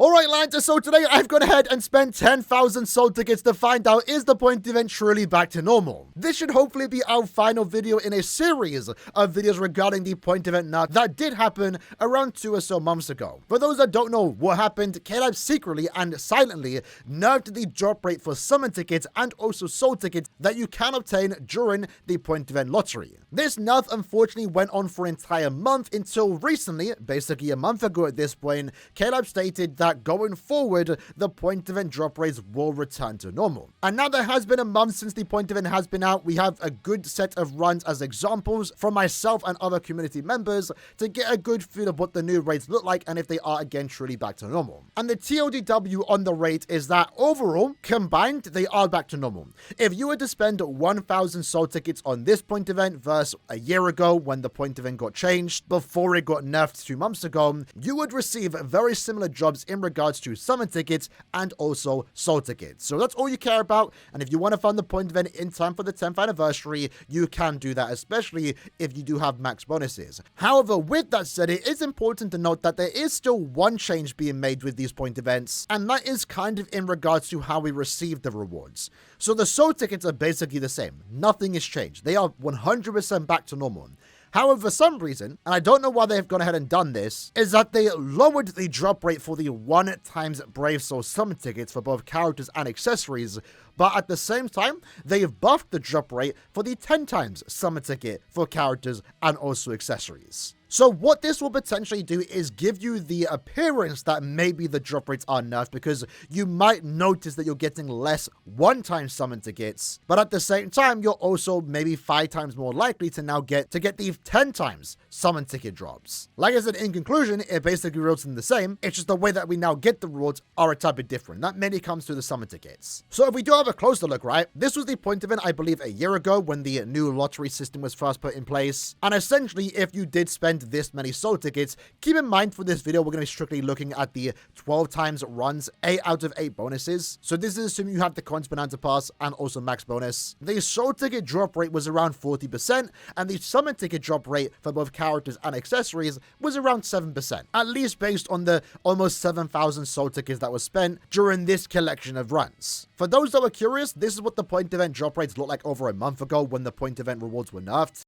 Alright lads, so today I've gone ahead and spent 10,000 soul tickets to find out, is the point event truly back to normal? This should hopefully be our final video in a series of videos regarding the point event nerf that did happen around 2 or so months ago. For those that don't know what happened, K-Lab secretly and silently nerfed the drop rate for summon tickets and also soul tickets that you can obtain during the point event lottery. This nerf unfortunately went on for an entire month until recently, basically a month ago at this point, K-Lab stated that going forward, the point event drop rates will return to normal. And now there has been a month since the point event has been out, we have a good set of runs as examples from myself and other community members to get a good feel of what the new rates look like and if they are again truly back to normal. And the TODW on the rate is that overall, combined, they are back to normal. If you were to spend 1,000 soul tickets on this point event versus a year ago when the point event got changed, before it got nerfed 2 months ago, you would receive very similar jobs in regards to summon tickets and also soul tickets. So that's all you care about, and if you want to fund the point event in time for the 10th anniversary, you can do that, especially if you do have max bonuses. However, with that said, it is important to note that there is still one change being made with these point events, and that is kind of in regards to how we receive the rewards. So the soul tickets are basically the same. Nothing has changed. They are 100% back to normal. However, for some reason, and I don't know why they've gone ahead and done this, is that they lowered the drop rate for the 1 times Brave Soul summon tickets for both characters and accessories, but at the same time, they've buffed the drop rate for the 10 times summon ticket for characters and also accessories. So what this will potentially do is give you the appearance that maybe the drop rates are nerfed, because you might notice that you're getting less 1-time summon tickets, but at the same time, you're also maybe 5 times more likely to now get the 10 times summon ticket drops. Like I said, in conclusion, it basically results in the same. It's just the way that we now get the rewards are a tad bit different. That mainly comes to the summon tickets. So if we do have a closer look, right, this was the point event, I believe, a year ago when the new lottery system was first put in place. And essentially, if you did spend this many soul tickets, keep in mind for this video, we're going to be strictly looking at the 12 times runs, 8 out of 8 bonuses. So this is assuming you have the coins bonanza pass and also max bonus. The soul ticket drop rate was around 40%, and the summon ticket drop rate for both characters and accessories was around 7%, at least based on the almost 7,000 soul tickets that were spent during this collection of runs. For those that were curious, this is what the point event drop rates looked like over a month ago when the point event rewards were nerfed.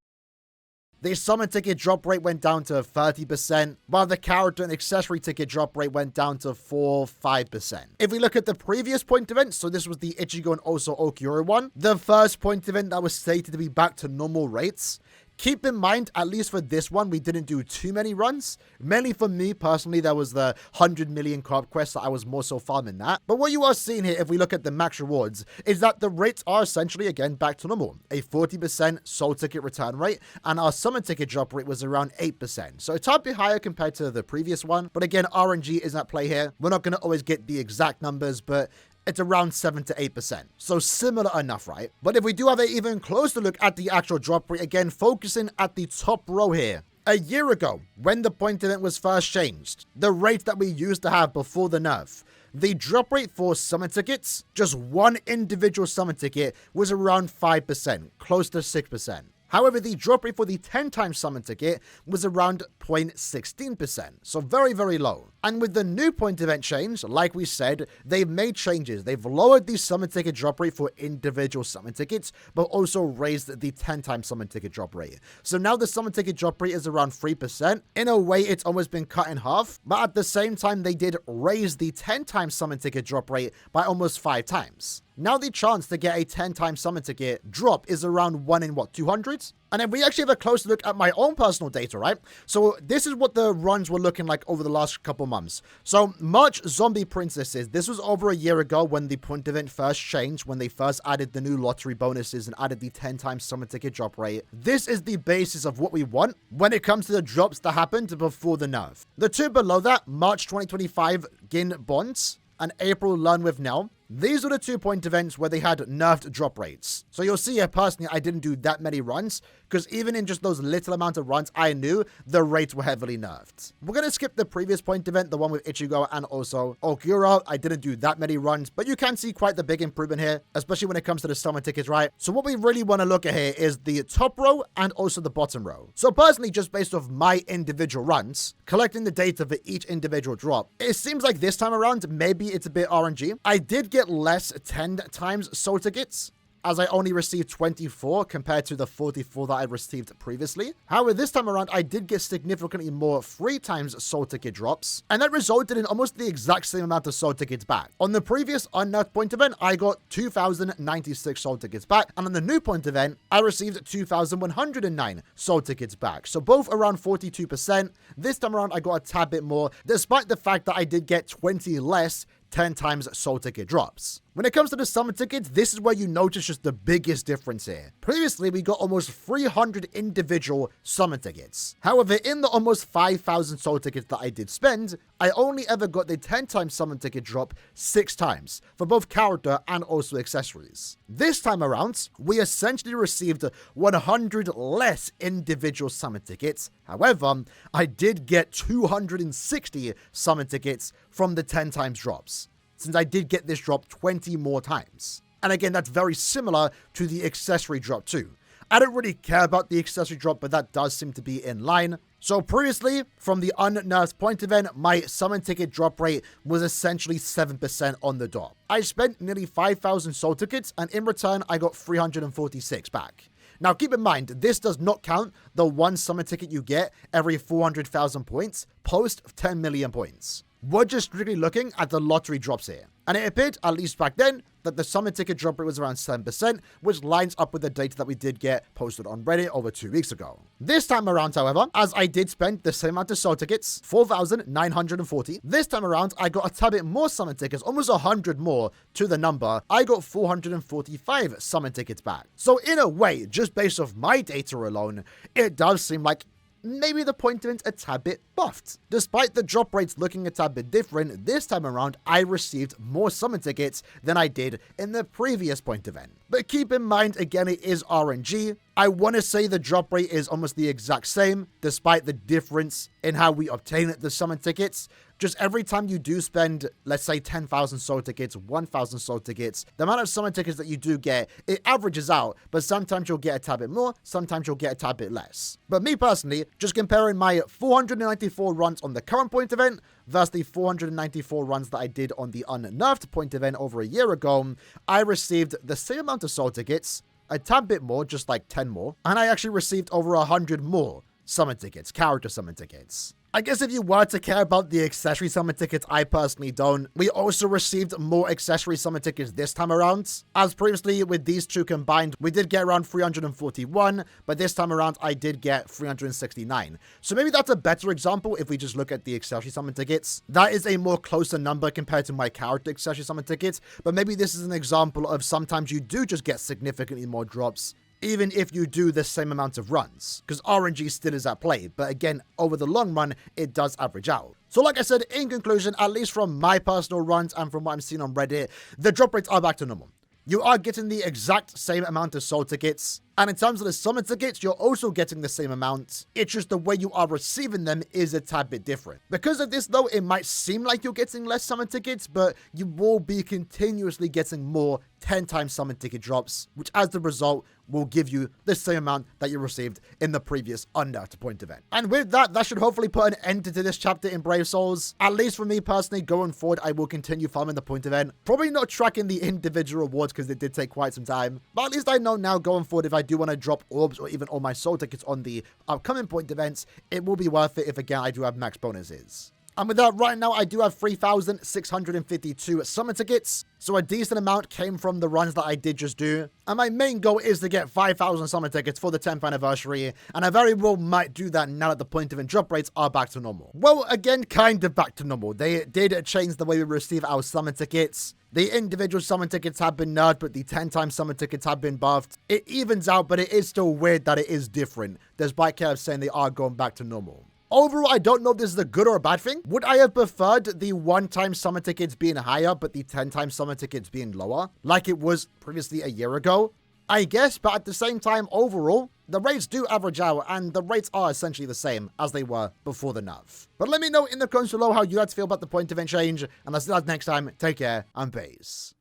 The summon ticket drop rate went down to 30%, while the character and accessory ticket drop rate went down to 4-5%. If we look at the previous point event, so this was the Ichigo and also Aaroniero one, the first point event that was stated to be back to normal rates. Keep in mind, at least for this one, we didn't do too many runs. Mainly for me, personally, there was the 100 million carp quest that I was more so farming that. But what you are seeing here, if we look at the max rewards, is that the rates are essentially, again, back to normal. A 40% soul ticket return rate, and our summon ticket drop rate was around 8%. So a tad bit higher compared to the previous one. But again, RNG is at play here. We're not going to always get the exact numbers, but it's around 7 to 8%. So similar enough, right? But if we do have an even closer look at the actual drop rate, again, focusing at the top row here. A year ago, when the point event was first changed, the rate that we used to have before the nerf, the drop rate for summon tickets, just one individual summon ticket, was around 5%, close to 6%. However, the drop rate for the 10 times summon ticket was around 0.16%, so very, very low. And with the new point event change, like we said, they've made changes. They've lowered the summon ticket drop rate for individual summon tickets, but also raised the 10 times summon ticket drop rate. So now the summon ticket drop rate is around 3%. In a way, it's almost been cut in half, but at the same time, they did raise the 10 times summon ticket drop rate by almost 5 times. Now the chance to get a 10 times summon ticket drop is around 1 in 200? And then we actually have a closer look at my own personal data, right? So this is what the runs were looking like over the last couple months. So March Zombie Princesses, this was over a year ago when the point event first changed, when they first added the new lottery bonuses and added the 10 times summon ticket drop rate. This is the basis of what we want when it comes to the drops that happened before the nerf. The two below that, March 2025 Gin Bonds and April Learn With Now. these were the 2 point events where they had nerfed drop rates. So you'll see here, personally, I didn't do that many runs, because even in just those little amount of runs, I knew the rates were heavily nerfed. We're going to skip the previous point event, the one with Ichigo and also Aaroniero. I didn't do that many runs, but you can see quite the big improvement here, especially when it comes to the summon tickets, right? So what we really want to look at here is the top row and also the bottom row. So personally, just based off my individual runs, collecting the data for each individual drop, it seems like this time around, maybe it's a bit RNG. I did get less 10 times soul tickets, as I only received 24 compared to the 44 that I received previously. However, this time around, I did get significantly more 3 times soul ticket drops, and that resulted in almost the exact same amount of soul tickets back. On the previous unnerfed point event, I got 2,096 soul tickets back, and on the new point event, I received 2,109 soul tickets back. So both around 42%. This time around, I got a tad bit more, despite the fact that I did get 20 less 10 times soul ticket drops. When it comes to the summon tickets, this is where you notice just the biggest difference here. Previously, we got almost 300 individual summon tickets. However, in the almost 5,000 soul tickets that I did spend, I only ever got the 10 times summon ticket drop 6 times for both character and also accessories. This time around, we essentially received 100 less individual summon tickets. However, I did get 260 summon tickets from the 10 times drops, since I did get this drop 20 more times. And again, that's very similar to the accessory drop too. I don't really care about the accessory drop, but that does seem to be in line. So previously, from the unnerfed point event, my summon ticket drop rate was essentially 7% on the dot. I spent nearly 5,000 soul tickets, and in return, I got 346 back. Now, keep in mind, this does not count the 1 summon ticket you get every 400,000 points post 10 million points. We're just strictly looking at the lottery drops here. And it appeared, at least back then, that the summon ticket drop rate was around 7%, which lines up with the data that we did get posted on Reddit over 2 weeks ago. This time around, however, as I did spend the same amount of soul tickets, 4,940, this time around, I got a tad bit more summon tickets, almost 100 more to the number. I got 445 summon tickets back. So in a way, just based off my data alone, it does seem like maybe the point event's a tad bit buffed. Despite the drop rates looking a tad bit different, this time around, I received more summon tickets than I did in the previous point event. But keep in mind, again, it is RNG. I want to say the drop rate is almost the exact same, despite the difference in how we obtain the summon tickets. Just every time you do spend, let's say 10,000 soul tickets, 1,000 soul tickets, the amount of summon tickets that you do get, it averages out, but sometimes you'll get a tad bit more, sometimes you'll get a tad bit less. But me personally, just comparing my 494 runs on the current point event versus the 494 runs that I did on the unnerfed point event over a year ago, I received the same amount of soul tickets, a tad bit more, just like 10 more, and I actually received over 100 more summon tickets, character summon tickets. I guess if you were to care about the accessory summon tickets, I personally don't. We also received more accessory summon tickets this time around. As previously with these two combined, we did get around 341, but this time around I did get 369. So maybe that's a better example if we just look at the accessory summon tickets. That is a more closer number compared to my character accessory summon tickets, but maybe this is an example of sometimes you do just get significantly more drops, even if you do the same amount of runs, because RNG still is at play, but again, over the long run, it does average out. So like I said, in conclusion, at least from my personal runs and from what I'm seeing on Reddit, the drop rates are back to normal. You are getting the exact same amount of soul tickets, and in terms of the summon tickets, you're also getting the same amount. It's just the way you are receiving them is a tad bit different. Because of this though, it might seem like you're getting less summon tickets, but you will be continuously getting more 10 times summon ticket drops, which as the result will give you the same amount that you received in the previous unnerfed point event. And with that, that should hopefully put an end to this chapter in Brave Souls. At least for me personally, going forward, I will continue farming the point event. Probably not tracking the individual rewards because it did take quite some time. But at least I know now going forward, if I do want to drop orbs or even all my soul tickets on the upcoming point events, it will be worth it if again I do have max bonuses. And with that, right now, I do have 3,652 summon tickets. So a decent amount came from the runs that I did just do. And my main goal is to get 5,000 summon tickets for the 10th anniversary. And I very well might do that now that the point event drop rates are back to normal. Well, again, kind of back to normal. They did change the way we receive our summon tickets. The individual summon tickets have been nerfed, but the 10 times summon tickets have been buffed. It evens out, but it is still weird that it is different, despite Kev saying they are going back to normal. Overall, I don't know if this is a good or a bad thing. Would I have preferred the 1-time summer tickets being higher, but the 10-time summer tickets being lower, like it was previously a year ago? I guess, but at the same time, overall, the rates do average out, and the rates are essentially the same as they were before the nerf. But let me know in the comments below how you guys feel about the point event change, and I'll see you guys next time. Take care, and peace.